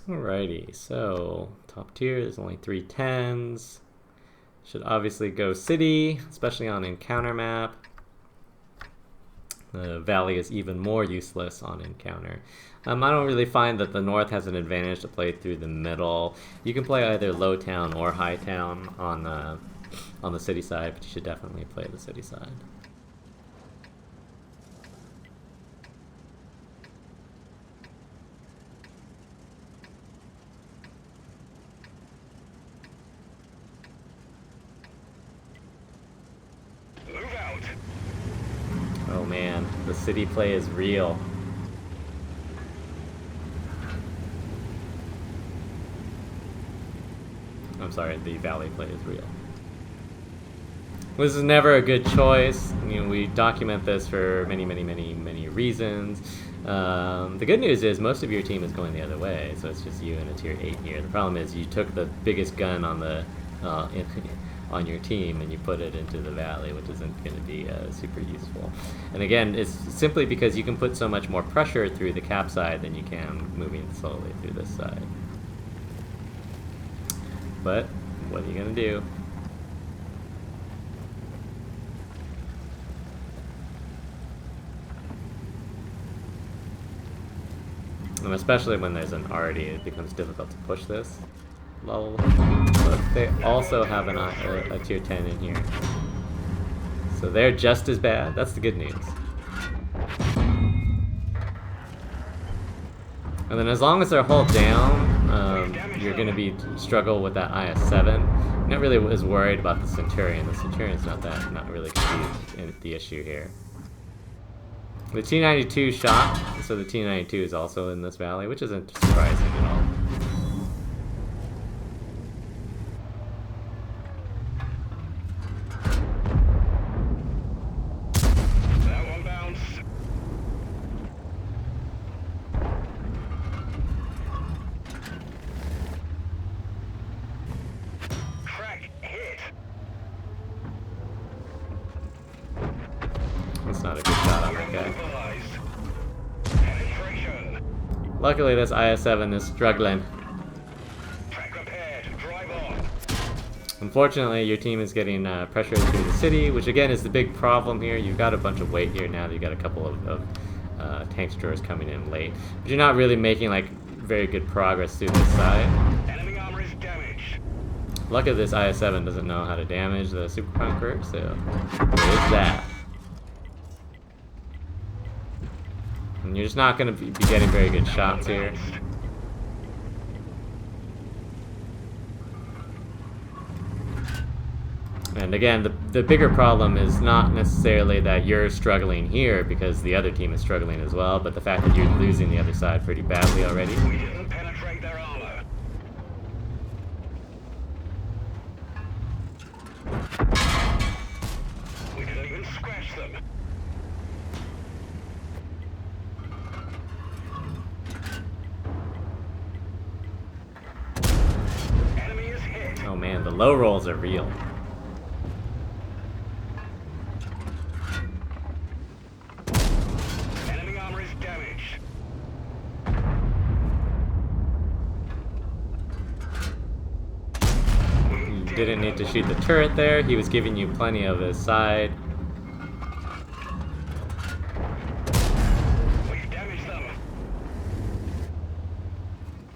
Alrighty, so top tier, there's only 3 10s. Should obviously go city, especially on encounter map. The valley is even more useless on encounter. I don't really find that the north has an advantage to play through the middle. You can play either low town or high town on the city side, but you should definitely play the city side. Oh man, the city play is real. I'm sorry, the valley play is real. This is never a good choice. You know, we document this for many reasons. The good news is most of your team is going the other way, so it's just you and a tier 8 here. The problem is you took the biggest gun on the on your team and you put it into the valley, which isn't going to be super useful. And again, it's simply because you can put so much more pressure through the cap side than you can moving slowly through this side. But what are you going to do? And especially when there's an already, it becomes difficult to push this level. But they also have a tier 10 in here. So they're just as bad. That's the good news. And then as long as they're hulled down, you're going to be struggle with that IS-7. I'm not really as worried about the Centurion. The Centurion's not really going to be the issue here. The T-92 shot, so the T-92 is also in this valley, which isn't surprising at all. That one bounced. Crack hit. That's not a good shot on that guy. Luckily, this IS-7 is struggling. Unfortunately, your team is getting pressure through the city, which again is the big problem here. You've got a bunch of weight here now. You've got a couple of tank destroyers coming in late, but you're not really making like very good progress through this side. Enemy armor is damaged. Luckily, this IS-7 doesn't know how to damage the Super Conqueror, so there's that. And you're just not going to be getting very good shots here. And again, the bigger problem is not necessarily that you're struggling here because the other team is struggling as well, but the fact that you're losing the other side pretty badly already. We didn't penetrate their armor. We didn't even scratch them. Enemy is hit. Oh man, the low rolls are real. Enemy armor is damaged. You didn't need to shoot the turret there. He was giving you plenty of his side. We've damaged them.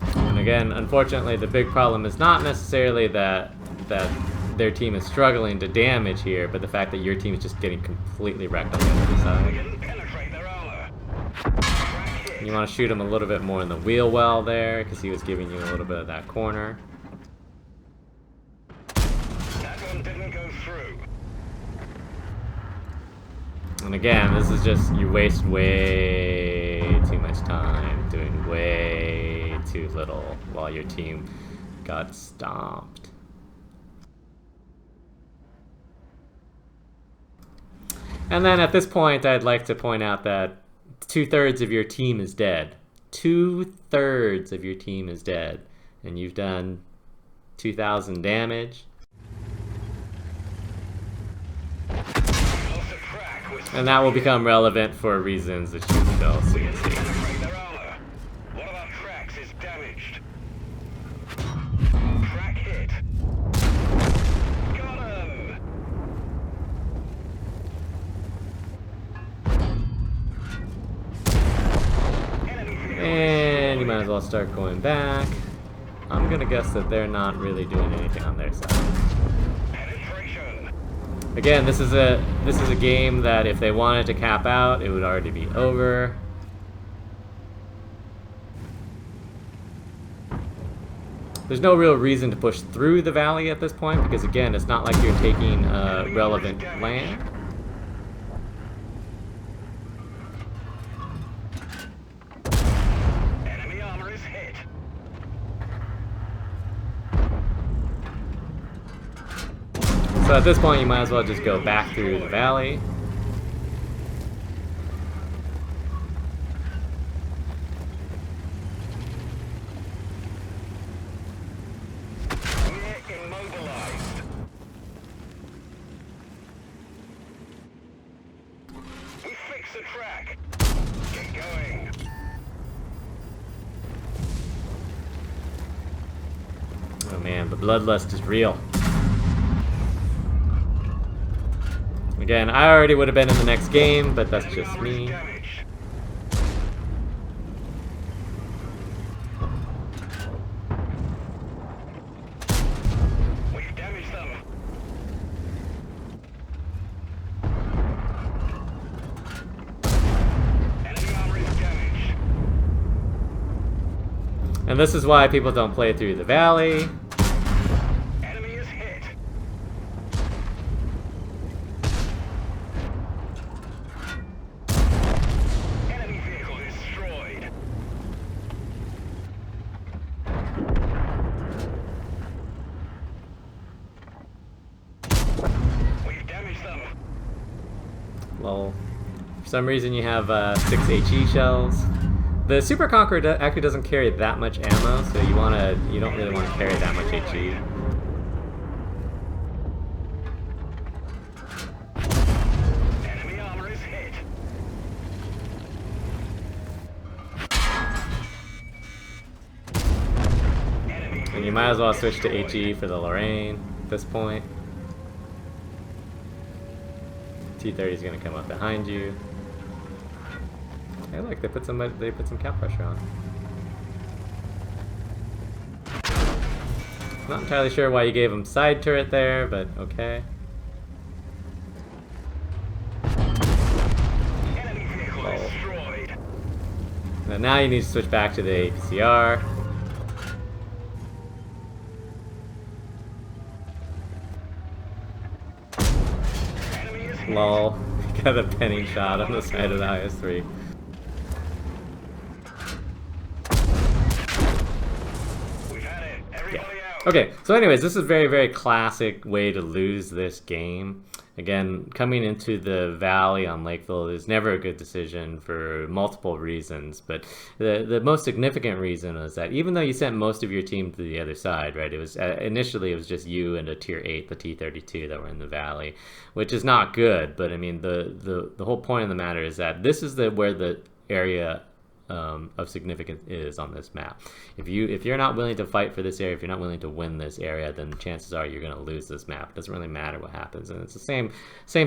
And again, unfortunately, the big problem is not necessarily that their team is struggling to damage here, but the fact that your team is just getting completely wrecked on the other We side. didn't penetrate their armor. You want to shoot him a little bit more in the wheel well there, because he was giving you a little bit of that corner. That one didn't go through. And again, this is just, you waste way too much time doing way too little while your team got stomped. And then at this point, I'd like to point out that 2/3 of your team is dead. 2/3 of your team is dead. And you've done 2,000 damage. And that will become relevant for reasons that you will soon see. Penetrate their armor. One of our tracks is damaged. And you might as well start going back. I'm gonna guess that they're not really doing anything on their side. Penetration. Again, this is a game that if they wanted to cap out, it would already be over. There's no real reason to push through the valley at this point because again, it's not like you're taking relevant land. Enemy armor is hit. So at this point, you might as well just go back through the valley. We're immobilized. We fix the track. Get going. Oh man, the bloodlust is real. Again, I already would have been in the next game, but that's Enemy just armor is me. damaged. We've damaged them. Enemy armor is damaged. And this is why people don't play through the valley. Enemy is hit. Enemy vehicle destroyed. We've damaged them. Well, for some reason you have 6 HE shells. The Super Conqueror actually doesn't carry that much ammo, so you don't really want to carry that much HE. Enemy armor is hit. Enemy And you might as well switch to HE for the Lorraine at this point. T-30 is going to come up behind you. Hey, look, they put some cap pressure on. Not entirely sure why you gave him side turret there, but okay. Enemy vehicle destroyed. And now you need to switch back to the APCR. Enemy is hit. Lol. Got a penning shot on the side of the IS-3. We've had it. Everybody out. Okay, so anyways, this is a very, very classic way to lose this game. Again, coming into the valley on Lakeville is never a good decision for multiple reasons, but the most significant reason is that even though you sent most of your team to the other side, right, it was initially it was just you and a tier 8, the T-32 that were in the valley, which is not good, but I mean the whole point of the matter is that this is where the area of significance is on this map. If you're not willing to fight for this area, if you're not willing to win this area, then chances are you're going to lose this map. It doesn't really matter what happens, and it's the same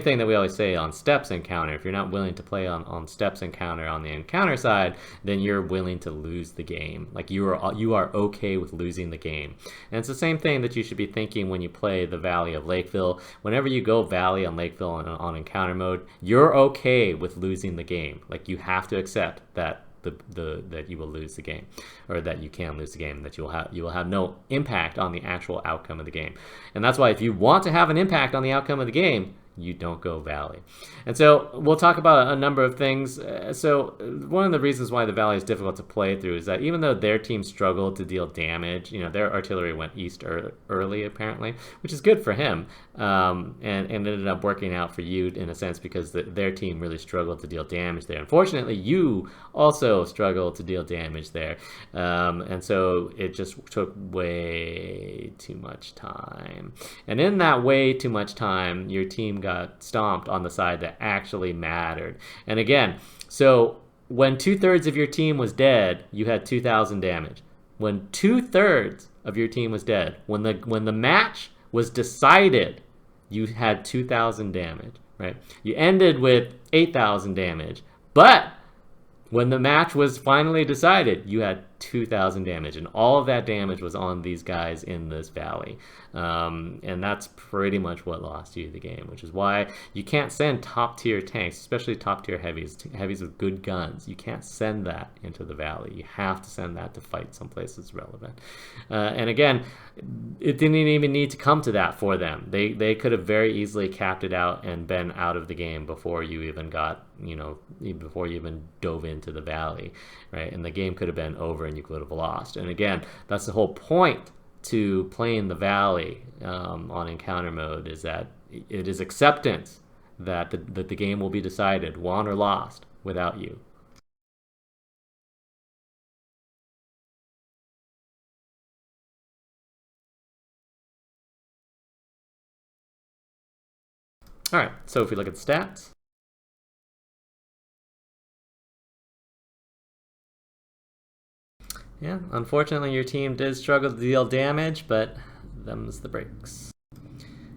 thing that we always say on steps encounter. If you're not willing to play on steps encounter on the encounter side, then you're willing to lose the game. Like you are okay with losing the game, and it's the same thing that you should be thinking when you play the Valley of Lakeville. Whenever you go Valley on Lakeville on encounter mode, you're okay with losing the game. Like you have to accept that that you will lose the game, or that you can lose the game, that you will have no impact on the actual outcome of the game. And that's why if you want to have an impact on the outcome of the game, you don't go Valley. And so we'll talk about a number of things. So one of the reasons why the Valley is difficult to play through is that even though their team struggled to deal damage, you know, their artillery went east early apparently, which is good for him, and ended up working out for you in a sense because their team really struggled to deal damage there. Unfortunately, you also struggled to deal damage there, and so it just took way too much time. And in that way too much time, your team got stomped on the side that actually mattered. And again, so when 2/3 of your team was dead, you had 2,000 damage. When 2/3 of your team was dead, when the match was decided, you had 2,000 damage, right? You ended with 8,000 damage, but when the match was finally decided, you had 2,000 damage, and all of that damage was on these guys in this valley. And that's pretty much what lost you the game, which is why you can't send top-tier tanks, especially top-tier heavies with good guns. You can't send that into the valley. You have to send that to fight someplace that's relevant. And again, it didn't even need to come to that for them. They could have very easily capped it out and been out of the game before you even got, before you even dove into the valley, right? And the game could have been over and you could have lost. And again, that's the whole point to playing the valley on encounter mode, is that it is acceptance that the game will be decided, won or lost, without you. All right, so if we look at the stats, yeah, unfortunately your team did struggle to deal damage, but them's the breaks.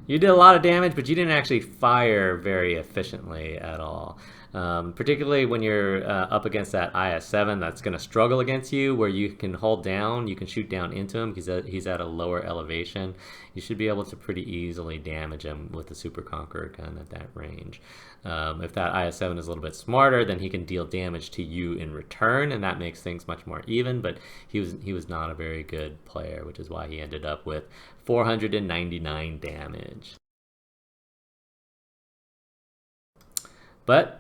You did a lot of damage, but you didn't actually fire very efficiently at all. Particularly when you're up against that IS-7, that's going to struggle against you, where you can hold down, you can shoot down into him because he's at a lower elevation. You should be able to pretty easily damage him with the Super Conqueror gun at that range. If that IS-7 is a little bit smarter, then he can deal damage to you in return, and that makes things much more even, but he was not a very good player, which is why he ended up with 499 damage. But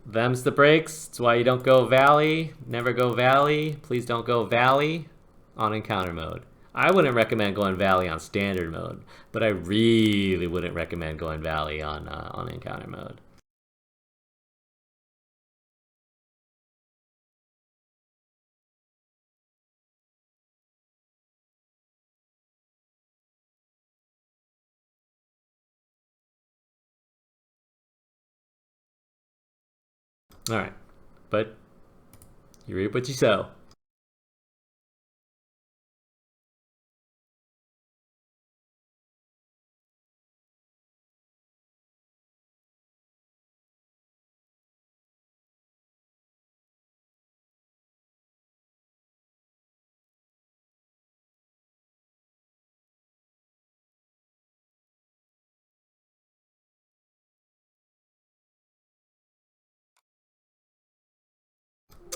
them's the breaks. It's why you don't go Valley. Never go Valley. Please don't go Valley on encounter mode. I wouldn't recommend going Valley on standard mode, but I really wouldn't recommend going Valley on encounter mode. All right, but you reap what you sow.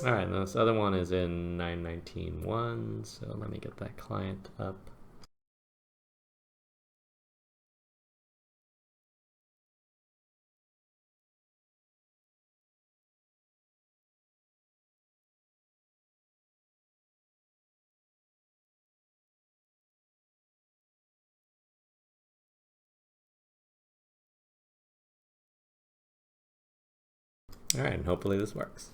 All right, and this other one is in 919.1, so let me get that client up. All right, and hopefully this works.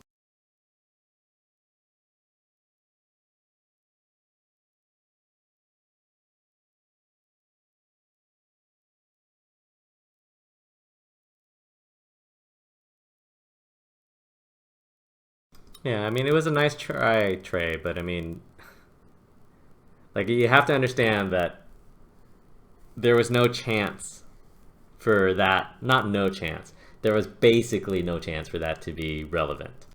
Yeah, I mean, it was a nice try, Trey, but I mean, like, you have to understand that there was no chance for that, not no chance, there was basically no chance for that to be relevant.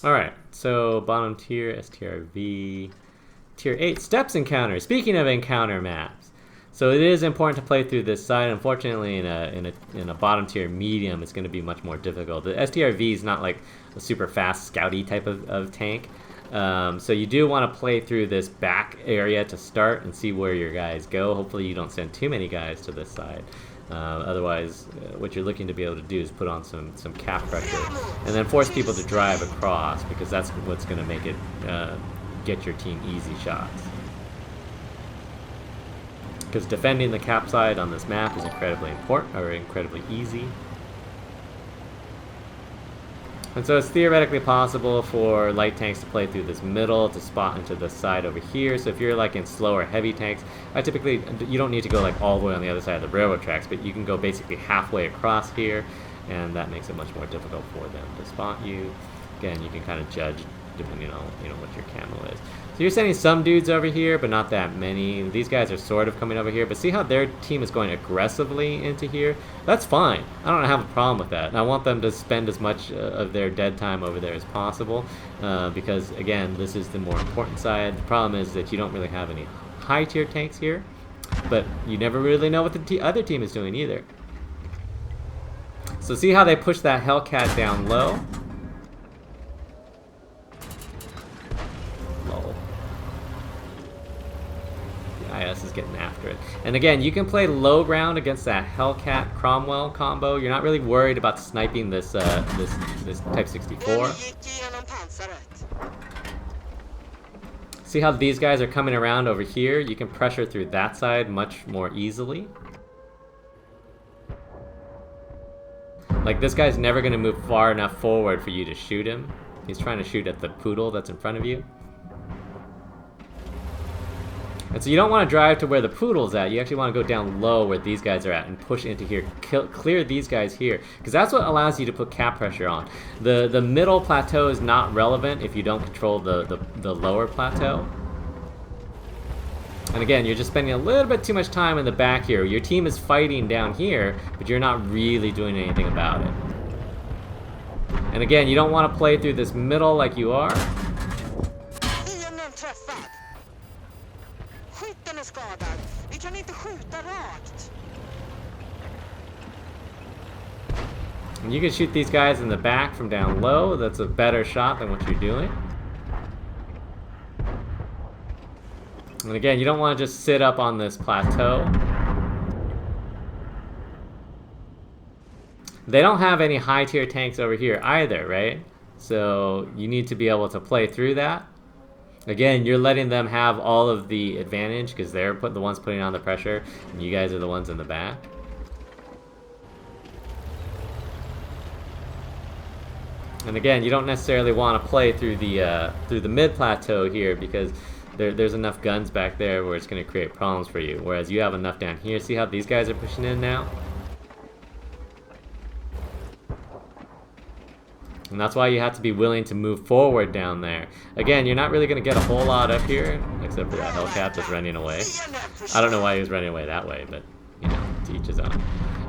Alright, so bottom tier, STRV, tier 8, steps encounter. Speaking of encounter maps, so it is important to play through this side. Unfortunately, in a bottom tier medium, it's going to be much more difficult. The STRV is not like a super fast scouty type of tank. So you do want to play through this back area to start and see where your guys go. Hopefully you don't send too many guys to this side. Otherwise, what you're looking to be able to do is put on some cap pressure and then force people to drive across, because that's what's going to make it get your team easy shots. Because defending the cap side on this map is incredibly important, or incredibly easy. And so it's theoretically possible for light tanks to play through this middle to spot into the side over here. So if you're like in slower heavy tanks, you don't need to go like all the way on the other side of the railroad tracks, but you can go basically halfway across here, and that makes it much more difficult for them to spot you. Again, you can kind of judge depending on what your camo is. So you're sending some dudes over here, but not that many. These guys are sort of coming over here, but see how their team is going aggressively into here? That's fine. I don't have a problem with that. And I want them to spend as much of their dead time over there as possible, because again, this is the more important side. The problem is that you don't really have any high tier tanks here, but you never really know what the other team is doing either. So see how they push that Hellcat down low? Lol. The IS is getting after it. And again, you can play low ground against that Hellcat Cromwell combo. You're not really worried about sniping this this Type 64. See how these guys are coming around over here? You can pressure through that side much more easily. Like, this guy's never going to move far enough forward for you to shoot him. He's trying to shoot at the poodle that's in front of you. And so you don't want to drive to where the poodle's at. You actually want to go down low where these guys are at and push into here. Clear these guys here. Because that's what allows you to put cap pressure on. The middle plateau is not relevant if you don't control the lower plateau. And again, you're just spending a little bit too much time in the back here. Your team is fighting down here, but you're not really doing anything about it. And again, you don't want to play through this middle like you are. And you can shoot these guys in the back from down low. That's a better shot than what you're doing. And again, you don't want to just sit up on this plateau. They don't have any high tier tanks over here either, right? So you need to be able to play through that. Again, you're letting them have all of the advantage because they're the ones putting on the pressure, and you guys are the ones in the back. And again, you don't necessarily want to play through the mid plateau here because there's enough guns back there where it's going to create problems for you. Whereas you have enough down here. See how these guys are pushing in now? And that's why you have to be willing to move forward down there. Again, you're not really going to get a whole lot up here, except for that Hellcat that's running away. I don't know why he was running away that way, but, you know, to each his own.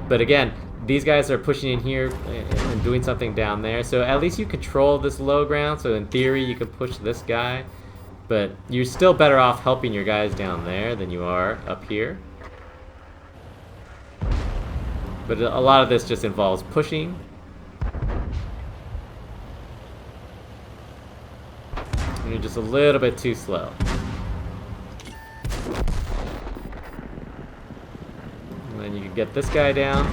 But again, these guys are pushing in here and doing something down there. So at least you control this low ground. So in theory, you could push this guy. But you're still better off helping your guys down there than you are up here. But a lot of this just involves pushing. And you're just a little bit too slow. And then you can get this guy down.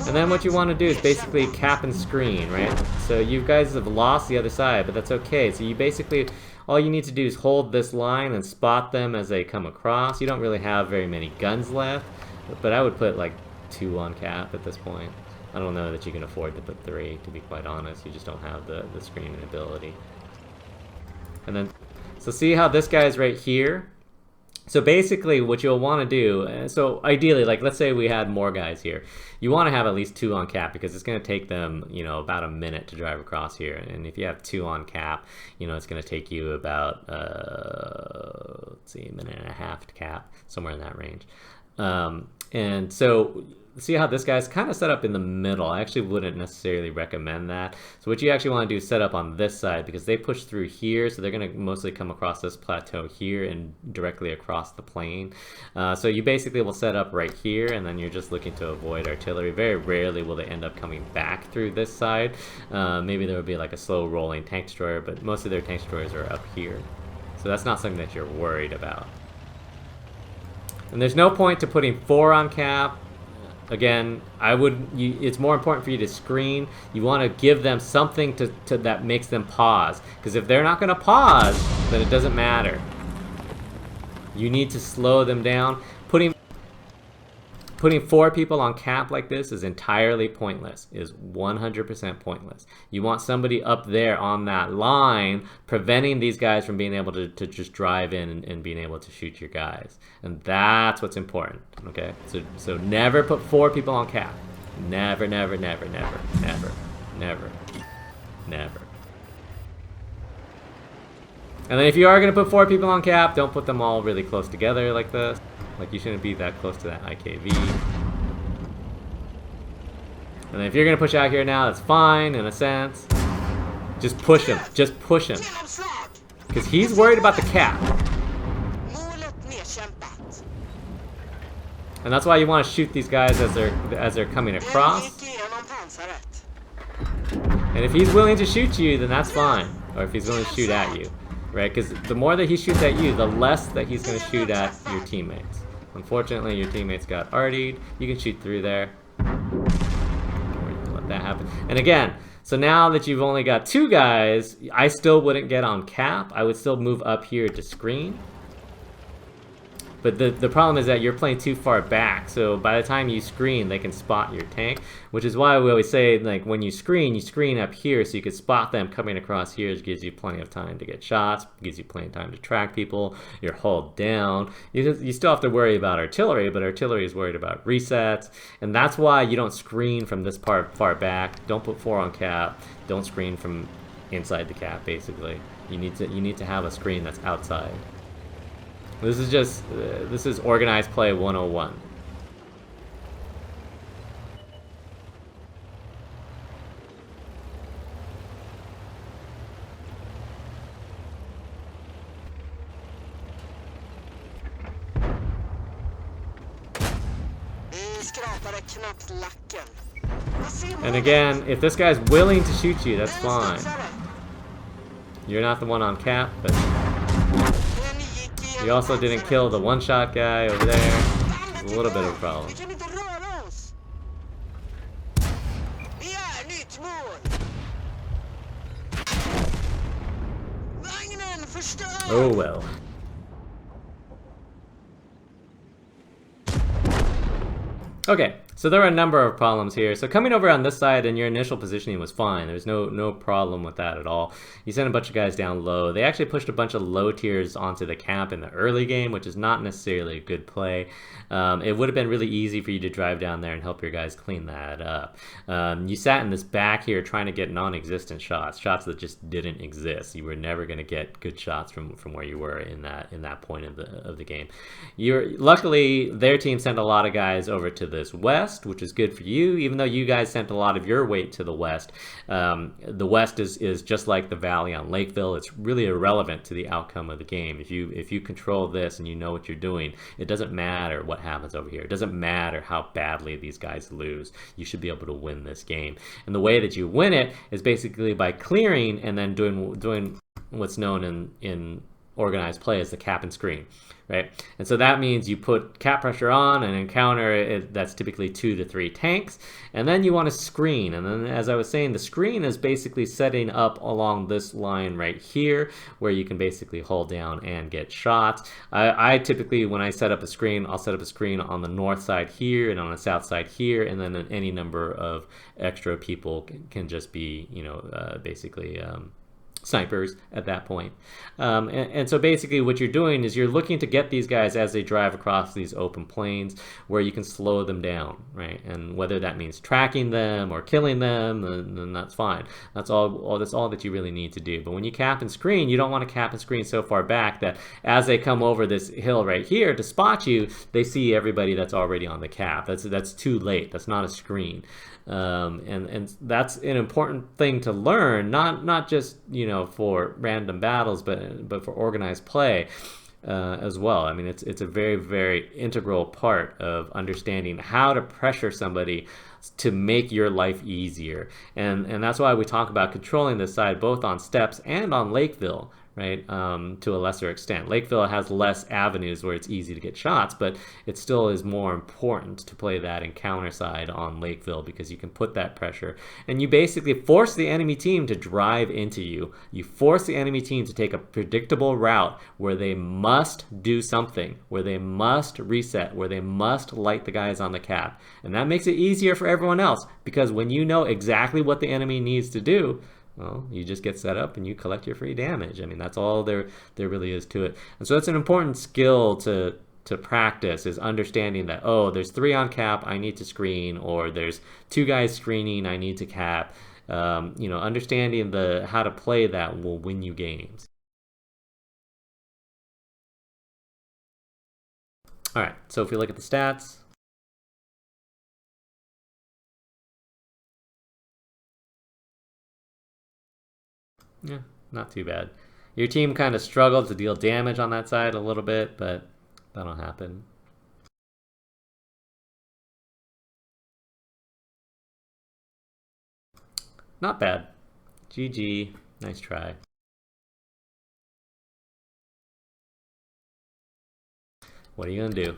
And then what you want to do is basically cap and screen, right? So you guys have lost the other side, but that's okay. So you basically, all you need to do is hold this line and spot them as they come across. You don't really have very many guns left, but I would put like 2 on cap at this point. I don't know that you can afford to put 3, to be quite honest. You just don't have the screening ability. And then, so see how this guy's right here? So basically what you'll want to do, so ideally, like let's say we had more guys here, you want to have at least 2 on cap because it's going to take them, you know, about a minute to drive across here. And if you have 2 on cap, you know, it's going to take you about, let's see, a minute and a half to cap, somewhere in that range. And so see how this guy's kind of set up in the middle. I actually wouldn't necessarily recommend that. So what you actually want to do is set up on this side because they push through here, so they're going to mostly come across this plateau here and directly across the plane. So you basically will set up right here, and then you're just looking to avoid artillery. Very rarely will they end up coming back through this side. Maybe there would be like a slow rolling tank destroyer, but most of their tank destroyers are up here. So that's not something that you're worried about. And there's no point to putting 4 on cap. Again, it's more important for you to screen. You want to give them something that makes them pause. Because if they're not going to pause, then it doesn't matter. You need to slow them down. Putting 4 people on cap like this is entirely pointless. Is 100% pointless. You want somebody up there on that line preventing these guys from being able to just drive in and being able to shoot your guys. And that's what's important, okay? So never put 4 people on cap. Never, never, never, never, never, never, never. And then if you are going to put 4 people on cap, don't put them all really close together like this. Like, you shouldn't be that close to that IKV. And then if you're going to push out here now, that's fine in a sense. Just push him. Just push him. Because he's worried about the cap. And that's why you want to shoot these guys as they're coming across. And if he's willing to shoot you, then that's fine. Or if he's willing to shoot at you. Right? Because the more that he shoots at you, the less that he's going to shoot at your teammates. Unfortunately, your teammates got artied. You can shoot through there. Let that happen. And again, so now that you've only got 2 guys, I still wouldn't get on cap. I would still move up here to screen. But the problem is that you're playing too far back, so by the time you screen, they can spot your tank, which is why we always say, like, when you screen up here so you can spot them coming across here. It gives you plenty of time to get shots, gives you plenty of time to track people. You're hulled down. You still have to worry about artillery, but artillery is worried about resets, and that's why you don't screen from this part far back. Don't put 4 on cap. Don't screen from inside the cap, basically. You need to have a screen that's outside. This is just, this is organized play 101. And again, if this guy's willing to shoot you, that's fine. You're not the one on cap, but you also didn't kill the one-shot guy over there. It's a little bit of a problem. Oh well. Okay, so there are a number of problems here. So coming over on this side and your initial positioning was fine. There's no problem with that at all. You sent a bunch of guys down low. They actually pushed a bunch of low tiers onto the cap in the early game, which is not necessarily a good play. It would have been really easy for you to drive down there and help your guys clean that up. You sat in this back here trying to get non-existent shots that just didn't exist. You were never going to get good shots from where you were in that point of the game. Luckily, their team sent a lot of guys over to this west, which is good for you, even though you guys sent a lot of your weight to the west. The west is just like the valley on Lakeville. It's really irrelevant to the outcome of the game. If you control this and you know what you're doing, it doesn't matter what happens over here. It doesn't matter how badly these guys lose. You should be able to win this game. And the way that you win it is basically by clearing and then doing what's known in organized play as the cap and screen, right? And so that means you put cap pressure on and encounter that's typically 2 to 3 tanks, and then you want to screen. And then, as I was saying, the screen is basically setting up along this line right here, where you can basically hold down and get shots. I typically, when I set up a screen, I'll set up a screen on the north side here and on the south side here, and then any number of extra people can just be, basically snipers at that point. And so basically what you're doing is you're looking to get these guys as they drive across these open plains where you can slow them down, right? And whether that means tracking them or killing them, then that's fine. That's all that you really need to do. But when you cap and screen, you don't want to cap and screen so far back that as they come over this hill right here to spot you, they see everybody that's already on the cap. That's too late. That's not a screen. And that's an important thing to learn, not just for random battles, but for organized play as well. I mean, it's a very, very integral part of understanding how to pressure somebody to make your life easier. And that's why we talk about controlling this side both on steps and on Lakeville, right? To a lesser extent. Lakeville has less avenues where it's easy to get shots, but it still is more important to play that encounter side on Lakeville because you can put that pressure and you basically force the enemy team to drive into you. You force the enemy team to take a predictable route where they must do something, where they must reset, where they must light the guys on the cap. And that makes it easier for everyone else because when you know exactly what the enemy needs to do, well, you just get set up and you collect your free damage. I mean, that's all there really is to it. And so that's an important skill to to practice is understanding that, oh, there's 3 on cap, I need to screen, or there's 2 guys screening, I need to cap. Understanding how to play that will win you games. All right, so if we look at the stats, yeah, not too bad. Your team kind of struggled to deal damage on that side a little bit, but that'll happen. Not bad. GG. Nice try. What are you going to do?